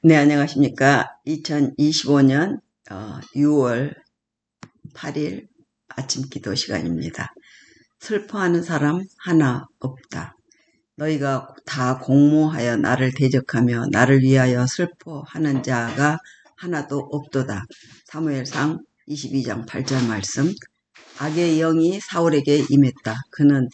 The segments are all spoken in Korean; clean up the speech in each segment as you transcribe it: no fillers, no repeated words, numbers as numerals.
네, 안녕하십니까. 2025년 6월 8일 아침 기도 시간입니다. 슬퍼하는 사람 하나 없다. 너희가 다 공모하여 나를 대적하며 나를 위하여 슬퍼하는 자가 하나도 없도다. 사무엘상 22장 8절 말씀. 악의 영이 사울에게 임했다. 그는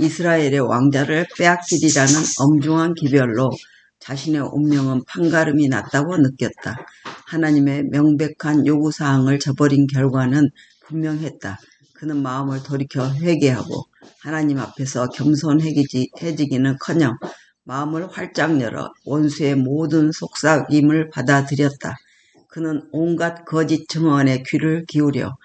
이스라엘의 왕자를 빼앗기리라는 엄중한 기별로 자신의 운명은 판가름이 났다고 느꼈다. 하나님의 명백한 요구사항을 저버린 결과는 분명했다. 그는 마음을 돌이켜 회개하고 하나님 앞에서 겸손해지기는커녕 마음을 활짝 열어 원수의 모든 속삭임을 받아들였다. 그는 온갖 거짓 증언에 귀를 기울여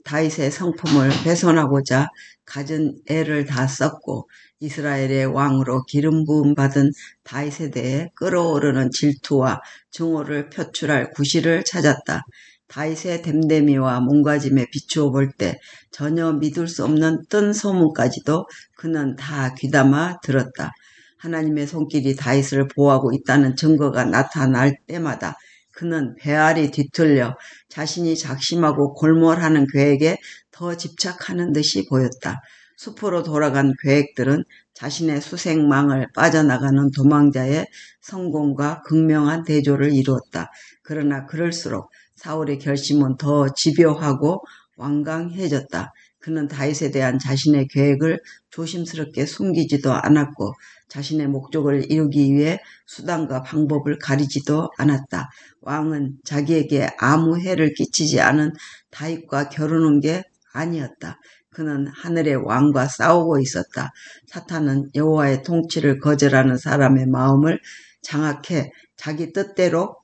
다윗의 성품을 훼손하고자 가진 애를 다 썼고 이스라엘의 왕으로 기름 부음 받은 다윗에 대해 끓어오르는 질투와 증오를 표출할 구실을 찾았다. 다윗의 댐댐이와 몸가짐에 비추어 볼 때 전혀 믿을 수 없는 뜬 소문까지도 그는 다 귀담아 들었다. 하나님의 손길이 다윗을 보호하고 있다는 증거가 나타날 때마다 그는 배알이 뒤틀려 자신이 작심하고 골몰하는 계획에 더 집착하는 듯이 보였다. 숲으로 돌아간 계획들은 자신의 수색망을 빠져나가는 도망자의 성공과 극명한 대조를 이루었다. 그러나 그럴수록 사울의 결심은 더 집요하고 완강해졌다. 그는 다윗에 대한 자신의 계획을 조심스럽게 숨기지도 않았고 자신의 목적을 이루기 위해 수단과 방법을 가리지도 않았다. 왕은 자기에게 아무 해를 끼치지 않은 다윗과 겨루는 게 아니었다. 그는 하늘의 왕과 싸우고 있었다. 사탄은 여호와의 통치를 거절하는 사람의 마음을 장악해 자기 뜻대로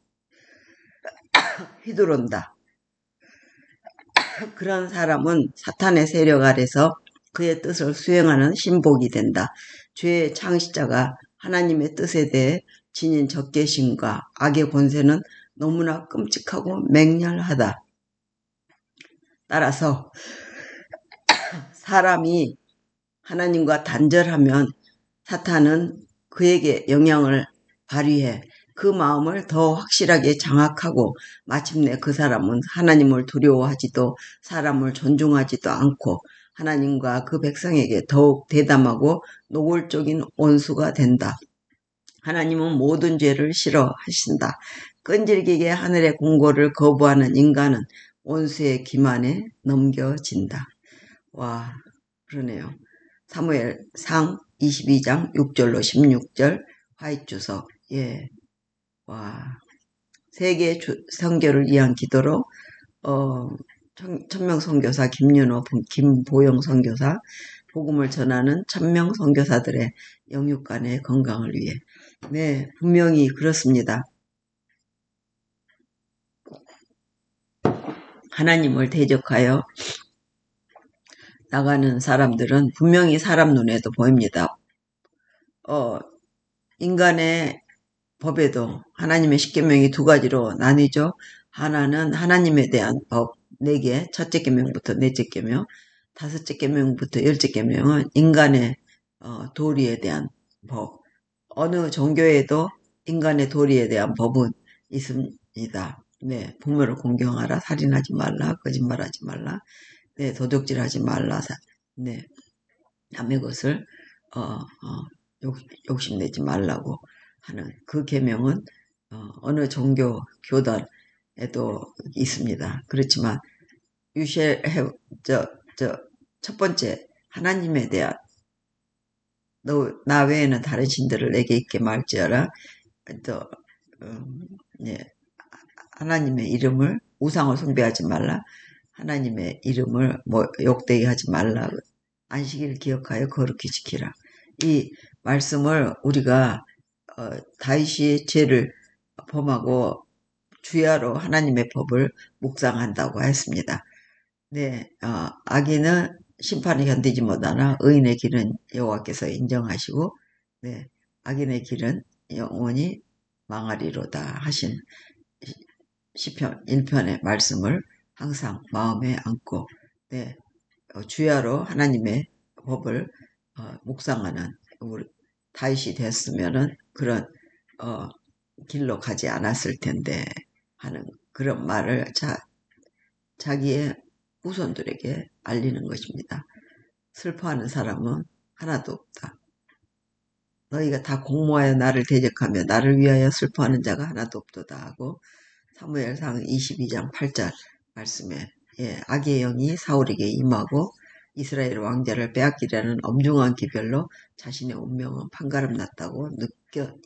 휘두른다. 그런 사람은 사탄의 세력 아래서 그의 뜻을 수행하는 신복이 된다. 죄의 창시자가 하나님의 뜻에 대해 지닌 적개심과 악의 권세는 너무나 끔찍하고 맹렬하다. 따라서 사람이 하나님과 단절하면 사탄은 그에게 영향을 발휘해 그 마음을 더 확실하게 장악하고 마침내 그 사람은 하나님을 두려워하지도 사람을 존중하지도 않고 하나님과 그 백성에게 더욱 대담하고 노골적인 원수가 된다. 하나님은 모든 죄를 싫어하신다. 끈질기게 하늘의 공고를 거부하는 인간은 원수의 기만에 넘겨진다. 와, 그러네요. 사무엘상 22장 6절로 16절 화이트주석. 예, 와, 세계 선교를 위한 기도로 천명 선교사 김윤호, 김보영 선교사, 복음을 전하는 천명 선교사들의 영육간의 건강을 위해. 네, 분명히 그렇습니다. 하나님을 대적하여 나가는 사람들은 분명히 사람 눈에도 보입니다. 인간의 법에도 하나님의 십계명이 두 가지로 나뉘죠. 하나는 하나님에 대한 법 4개, 첫째 계명부터 넷째 계명, 다섯째 계명부터 열째 계명은 인간의 도리에 대한 법. 어느 종교에도 인간의 도리에 대한 법은 있습니다. 네, 부모를 공경하라, 살인하지 말라, 거짓말하지 말라, 네, 도둑질하지 말라, 네, 남의 것을 욕심내지 말라고 하는 그 계명은 어느 종교 교단에도 있습니다. 그렇지만 you shall have 첫 번째 하나님에 대한 나 외에는 다른 신들을 내게 있게 말지어라. 또 예, 하나님의 이름을 우상을 숭배하지 말라. 하나님의 이름을 욕되게 하지 말라. 안식일을 기억하여 거룩히 지키라. 이 말씀을 우리가 다윗이 죄를 범하고 주야로 하나님의 법을 묵상한다고 했습니다. 네, 악인은 심판을 견디지 못하나 의인의 길은 여호와께서 인정하시고, 네, 악인의 길은 영원히 망하리로다 하신 시편 1편의 말씀을 항상 마음에 안고, 네, 주야로 하나님의 법을 묵상하는 우리 다윗이 됐으면은 그런 길로 가지 않았을 텐데 하는 그런 말을 자기의 후손들에게 알리는 것입니다. 슬퍼하는 사람은 하나도 없다. 너희가 다 공모하여 나를 대적하며 나를 위하여 슬퍼하는 자가 하나도 없도다 하고 사무엘상 22장 8절 말씀에 악의 영이 사울에게 임하고 이스라엘 왕자를 빼앗기려는 엄중한 기별로 자신의 운명은 판가름 났다고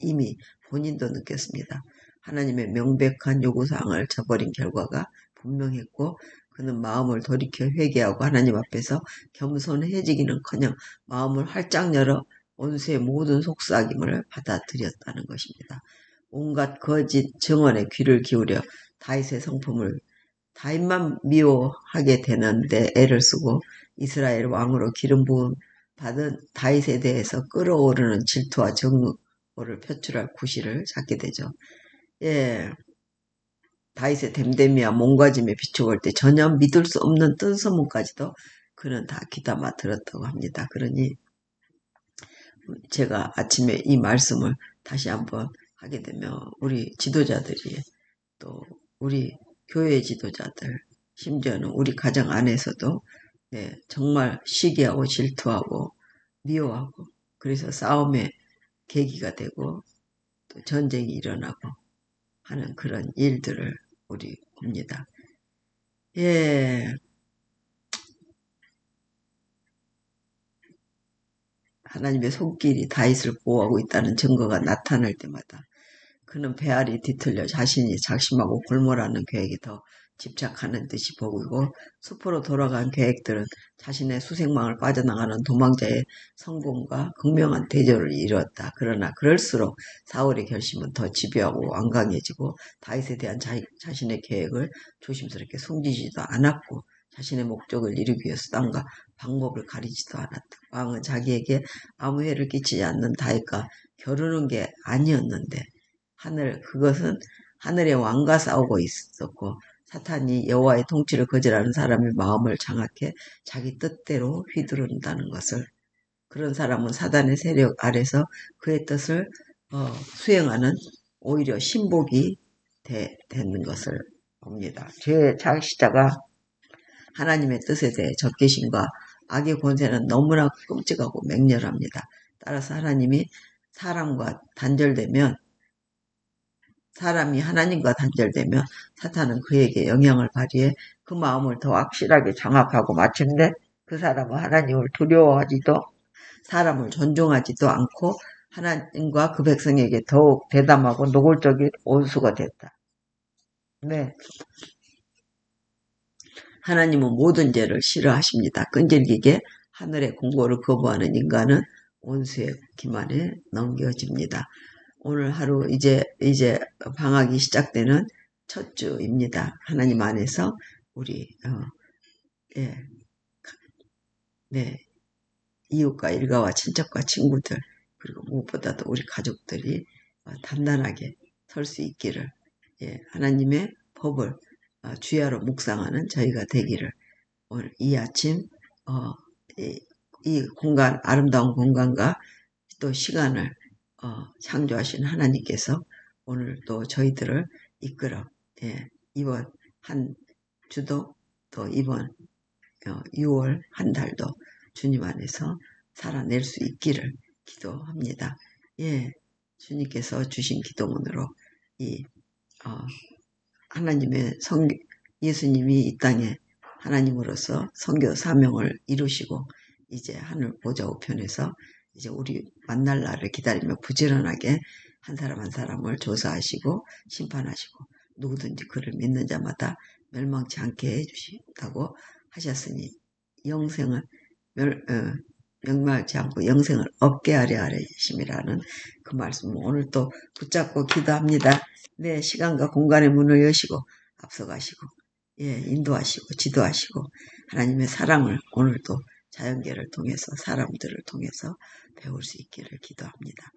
이미 본인도 느꼈습니다. 하나님의 명백한 요구사항을 저버린 결과가 분명했고 그는 마음을 돌이켜 회개하고 하나님 앞에서 겸손해지기는커녕 마음을 활짝 열어 원수의 모든 속삭임을 받아들였다는 것입니다. 온갖 거짓 증언에 귀를 기울여 다윗의 성품을 다윗만 미워하게 되는데 애를 쓰고 이스라엘 왕으로 기름 부음 받은 다윗에 대해서 끓어오르는 질투와 정오를 표출할 구실을 찾게 되죠. 다윗의 댐댐이와 몸가짐에 비춰볼 때 전혀 믿을 수 없는 뜬소문까지도 그는 다 귀담아 들었다고 합니다. 그러니 제가 아침에 이 말씀을 다시 한번 하게 되면 우리 지도자들이 또 우리 교회 지도자들 심지어는 우리 가정 안에서도 정말 시기하고 질투하고 미워하고 그래서 싸움의 계기가 되고 또 전쟁이 일어나고 하는 그런 일들을 우리 봅니다. 하나님의 손길이 다윗을 보호하고 있다는 증거가 나타날 때마다 그는 배알이 뒤틀려 자신이 작심하고 골몰하는 계획에 더 집착하는 듯이 보이고 숲으로 돌아간 계획들은 자신의 수색망을 빠져나가는 도망자의 성공과 극명한 대조를 이루었다. 그러나 그럴수록 사울의 결심은 더 집요하고 완강해지고 다윗에 대한 자신의 계획을 조심스럽게 숨기지도 않았고 자신의 목적을 이루기 위해 수단과 방법을 가리지도 않았다. 왕은 자기에게 아무 해를 끼치지 않는 다윗과 겨루는 게 아니었는데 그것은 하늘의 왕과 싸우고 있었고 사탄이 여호와의 통치를 거절하는 사람의 마음을 장악해 자기 뜻대로 휘두른다는 것을 그런 사람은 사단의 세력 아래서 그의 뜻을 수행하는 오히려 신복이 되는 것을 봅니다. 죄의 창시자가 하나님의 뜻에 대해 적개심과 악의 권세는 너무나 끔찍하고 맹렬합니다. 따라서 하나님이 사람이 하나님과 단절되면 사탄은 그에게 영향을 발휘해 그 마음을 더 확실하게 장악하고 마침내 그 사람은 하나님을 두려워하지도 사람을 존중하지도 않고 하나님과 그 백성에게 더욱 대담하고 노골적인 원수가 됐다. 하나님은 모든 죄를 싫어하십니다. 끈질기게 하늘의 공고를 거부하는 인간은 원수의 기만에 넘겨집니다. 오늘 하루 이제 방학이 시작되는 첫 주입니다. 하나님 안에서 우리 이웃과 일가와 친척과 친구들 그리고 무엇보다도 우리 가족들이 단단하게 설 수 있기를 하나님의 법을 주야로 묵상하는 저희가 되기를 오늘 이 아침 이 공간 아름다운 공간과 또 시간을 창조하신 하나님께서 오늘 또 저희들을 이끌어 이번 한 주도 또 이번 6월 한 달도 주님 안에서 살아낼 수 있기를 기도합니다. 주님께서 주신 기도문으로 하나님의 예수님이 이 땅에 하나님으로서 선교 사명을 이루시고 이제 하늘 보좌 우편에서 이제 우리 만날 날을 기다리며 부지런하게 한 사람 한 사람을 조사하시고 심판하시고 누구든지 그를 믿는 자마다 멸망치 않게 해주신다고 하셨으니 영생을 멸망치 않고 영생을 얻게 하려 하심이라는 그 말씀을 오늘 또 붙잡고 기도합니다. 시간과 공간의 문을 여시고 앞서가시고 인도하시고 지도하시고 하나님의 사랑을 오늘도 자연계를 통해서 사람들을 통해서 배울 수 있기를 기도합니다.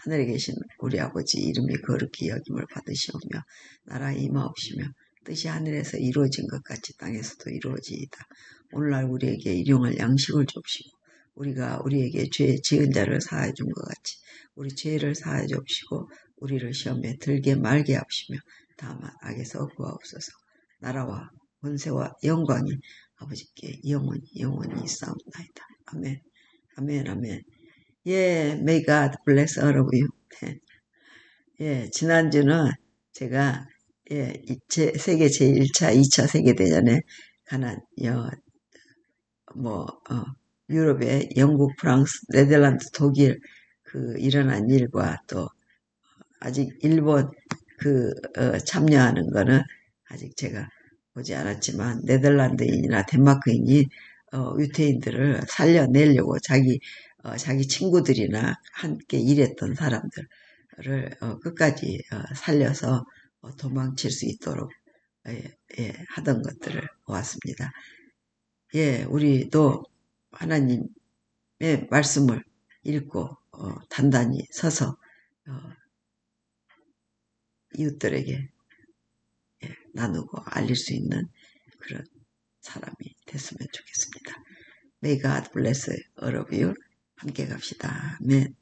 하늘에 계신 우리 아버지 이름이 거룩히 여김을 받으시오며 나라에 임하옵시며 뜻이 하늘에서 이루어진 것 같이 땅에서도 이루어지이다. 오늘날 우리에게 일용할 양식을 줍시고 우리가 우리에게 죄 지은 자를 사하여 준 것 같이 우리 죄를 사하여 주시고 우리를 시험에 들게 말게 하시며 다만 악에서 구하옵소서. 나라와 권세와 영광이 아버지께 영원히 있사옵나이다. 아멘. 아멘. 아멘. 예, may God bless all of you. 예, 지난주는 제가 세계 제1차, 2차 세계대전에 관한 유럽의 영국, 프랑스, 네덜란드, 독일 일어난 일과 또 아직 일본 참여하는 거는 아직 제가 보지 않았지만 네덜란드인이나 덴마크인이 유태인들을 살려내려고 자기 친구들이나 함께 일했던 사람들을 끝까지 살려서 도망칠 수 있도록 하던 것들을 보았습니다. 예, 우리도 하나님의 말씀을 읽고 단단히 서서 이웃들에게 나누고 알릴 수 있는 그런 사람이 됐으면 좋겠습니다. May God bless all of you. 함께 갑시다. 아멘.